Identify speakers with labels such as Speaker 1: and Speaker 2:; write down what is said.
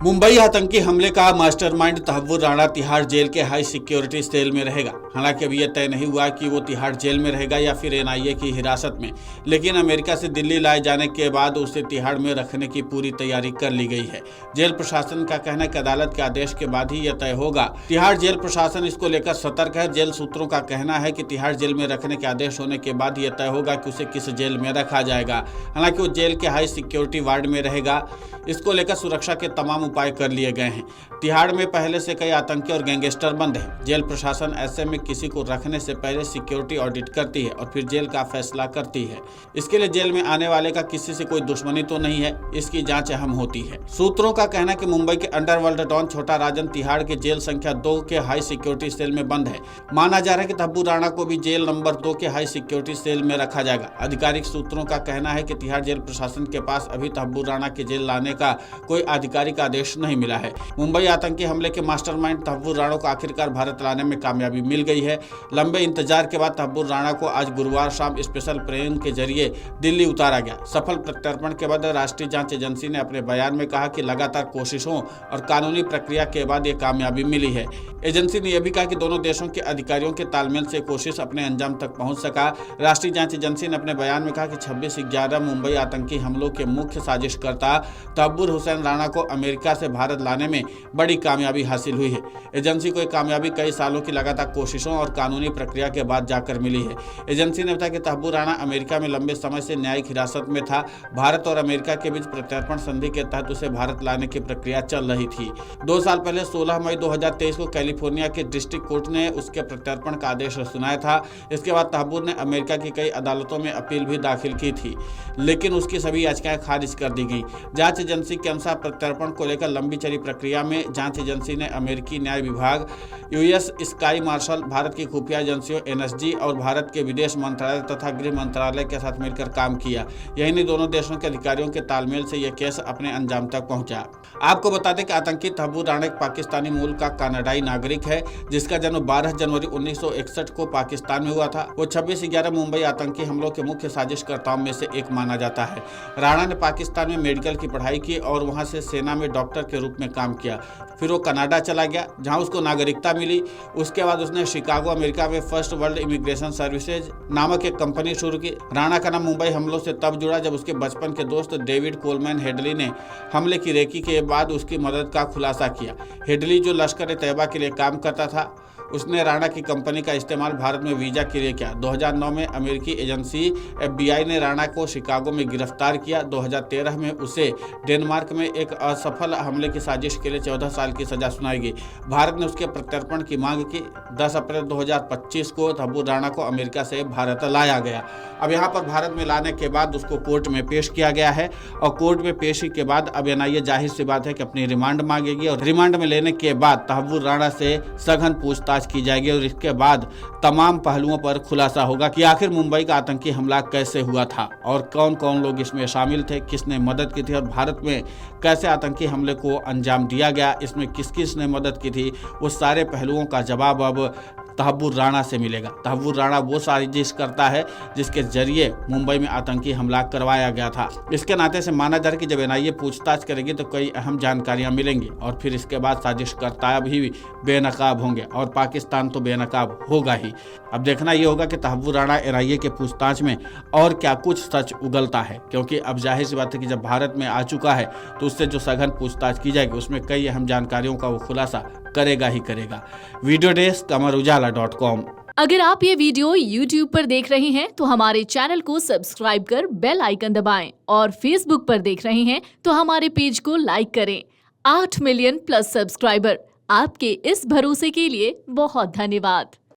Speaker 1: मुंबई आतंकी हमले का मास्टरमाइंड तहव्वुर राणा तिहाड़ जेल के हाई सिक्योरिटी सेल में रहेगा। हालांकि अभी यह तय नहीं हुआ कि वो तिहाड़ जेल में रहेगा या फिर एनआईए की हिरासत में, लेकिन अमेरिका से दिल्ली लाए जाने के बाद उसे तिहाड़ में रखने की पूरी तैयारी कर ली गई है। जेल प्रशासन का कहना है कि अदालत के आदेश के बाद ही यह तय होगा। तिहाड़ जेल प्रशासन इसको लेकर सतर्क है। जेल सूत्रों का कहना है कि तिहाड़ जेल में रखने के आदेश होने के बाद यह तय होगा कि उसे किस जेल में रखा जाएगा। हालांकि वो जेल के हाई सिक्योरिटी वार्ड में रहेगा। इसको लेकर सुरक्षा के तमाम उपाय कर लिए गए हैं। तिहाड़ में पहले से कई आतंकी और गैंगस्टर बंद हैं। जेल प्रशासन ऐसे में किसी को रखने से पहले सिक्योरिटी ऑडिट करती है और फिर जेल का फैसला करती है। इसके लिए जेल में आने वाले का किसी से कोई दुश्मनी तो नहीं है, इसकी जांच अहम होती है। सूत्रों का कहना है कि मुंबई के अंडरवर्ल्ड डॉन छोटा राजन तिहाड़ के जेल संख्या 2 के हाई सिक्योरिटी सेल में बंद है। माना जा रहा है कि तहव्वुर राणा को भी जेल नंबर 2 के हाई सिक्योरिटी सेल में रखा जाएगा। आधिकारिक सूत्रों का कहना है कि तिहाड़ जेल प्रशासन के पास अभी तहव्वुर राणा के जेल लाने का कोई आधिकारिक आदेश नहीं मिला है। मुंबई आतंकी हमले के मास्टरमाइंड तहव्वुर राणा को आखिरकार भारत लाने में कामयाबी मिल गई है। लंबे इंतजार के बाद तहव्वुर राणा को आज गुरुवार शाम स्पेशल ट्रेन के जरिए दिल्ली उतारा गया। सफल प्रत्यर्पण के बाद राष्ट्रीय जांच एजेंसी ने अपने बयान में कहा कि लगातार कोशिशों और कानूनी प्रक्रिया के बाद ये कामयाबी मिली है। एजेंसी ने यह भी कहा कि दोनों देशों के अधिकारियों के तालमेल से कोशिश अपने अंजाम तक पहुंच सका। राष्ट्रीय जांच एजेंसी ने अपने बयान में कहा कि 26/11 मुंबई आतंकी हमलों के मुख्य साजिशकर्ता तहव्वुर हुसैन राणा को अमेरिका से भारत लाने में बड़ी कामयाबी हासिल हुई है। एजेंसी को यह कामयाबी कई सालों की लगातार कोशिशों और कानूनी प्रक्रिया के बाद जाकर मिली है। एजेंसी ने बताया कि तहव्वुर राणा अमेरिका में लंबे समय से न्यायिक हिरासत में था। भारत और अमेरिका के बीच प्रत्यर्पण संधि के तहत उसे भारत लाने की प्रक्रिया चल रही थी। 2 साल पहले 16 मई 2023 को कैलिफोर्निया के डिस्ट्रिक्ट कोर्ट ने उसके प्रत्यर्पण का आदेश सुनाया था। इसके बाद तहव्वुर ने अमेरिका की कई अदालतों में अपील भी दाखिल की थी, लेकिन उसकी सभी याचिकाएं खारिज कर दी गई। जांच एजेंसी के अनुसार प्रत्यर्पण को लेकर लंबी चली प्रक्रिया में जांच एजेंसी ने अमेरिकी न्याय विभाग, यूएस स्काई मार्शल, भारत की खुफिया एजेंसियों एनएसजी और भारत के विदेश मंत्रालय तथा गृह मंत्रालय के साथ मिलकर काम किया। यही नहीं, दोनों देशों के अधिकारियों के तालमेल से यह केस अपने अंजाम तक पहुंचा। आपको बता दें कि आतंकी तहव्वुर राणा एक पाकिस्तानी मूल का कनाडाई नागरिक है, जिसका जन्म 12 जनवरी 1961 को पाकिस्तान में हुआ था। वो 26/11 मुंबई आतंकी हमलों के मुख्य साजिशकर्ताओं में से एक माना जाता है। राणा ने पाकिस्तान में मेडिकल की पढ़ाई की और वहां से सेना में डॉक्टर के रूप में काम किया। फिर वो कनाडा चला गया, जहां उसको नागरिकता मिली। उसके बाद उसने शिकागो अमेरिका में फर्स्ट वर्ल्ड इमिग्रेशन सर्विसेज नामक एक कंपनी शुरू की। राणा का नाम मुंबई हमलों से तब जुड़ा जब उसके बचपन के दोस्त डेविड कोलमैन हेडली ने हमले की रेकी के बाद उसकी मदद का खुलासा किया। हेडली जो लश्कर ए तैयबा के लिए काम करता था, उसने राणा की कंपनी का इस्तेमाल भारत में वीजा के लिए किया। 2009 में अमेरिकी एजेंसी FBI ने राणा को शिकागो में गिरफ्तार किया। 2013 में उसे डेनमार्क में एक असफल हमले की साजिश के लिए 14 साल की सजा सुनाई गई। भारत ने उसके प्रत्यर्पण की मांग की। 10 अप्रैल 2025 को तहव्वुर राणा को अमेरिका से भारत लाया गया। अब यहाँ पर भारत में लाने के बाद उसको कोर्ट में पेश किया गया है और कोर्ट में पेशी के बाद अब एनआईए जाहिर सी बात है कि अपनी रिमांड मांगेगी और रिमांड में लेने के बाद तहव्वुर राणा से सघन पूछताछ की जाएगी और इसके बाद तमाम पहलुओं पर खुलासा होगा कि आखिर मुंबई का आतंकी हमला कैसे हुआ था और कौन कौन लोग इसमें शामिल थे, किसने मदद की थी और भारत में कैसे आतंकी हमले को अंजाम दिया गया, इसमें किस किस ने मदद की थी। वो सारे पहलुओं का जवाब अब तहव्वुर राणा से मिलेगा। तहव्वुर राणा वो साजिश करता है जिसके जरिए मुंबई में आतंकी हमला करवाया गया था। इसके नाते से माना जा रहा है कि जब एनआईए पूछताछ करेगी तो कई अहम जानकारियां मिलेंगी और फिर इसके बाद साजिशकर्ता भी बेनकाब होंगे और पाकिस्तान तो बेनकाब होगा ही। अब देखना ये होगा कि तहव्वुर राणा एनआईए के पूछताछ में और क्या कुछ सच उगलता है, क्योंकि अब जाहिर सी बात है कि जब भारत में आ चुका है तो उससे जो सघन पूछताछ की जाएगी उसमें कई अहम जानकारियों का वो खुलासा करेगा ही करेगा। Video desk amarujala.com।
Speaker 2: अगर आप ये वीडियो YouTube पर देख रहे हैं तो हमारे चैनल को सब्सक्राइब कर बेल आइकन दबाएं और Facebook पर देख रहे हैं तो हमारे पेज को लाइक करें। 8 मिलियन प्लस सब्सक्राइबर, आपके इस भरोसे के लिए बहुत धन्यवाद।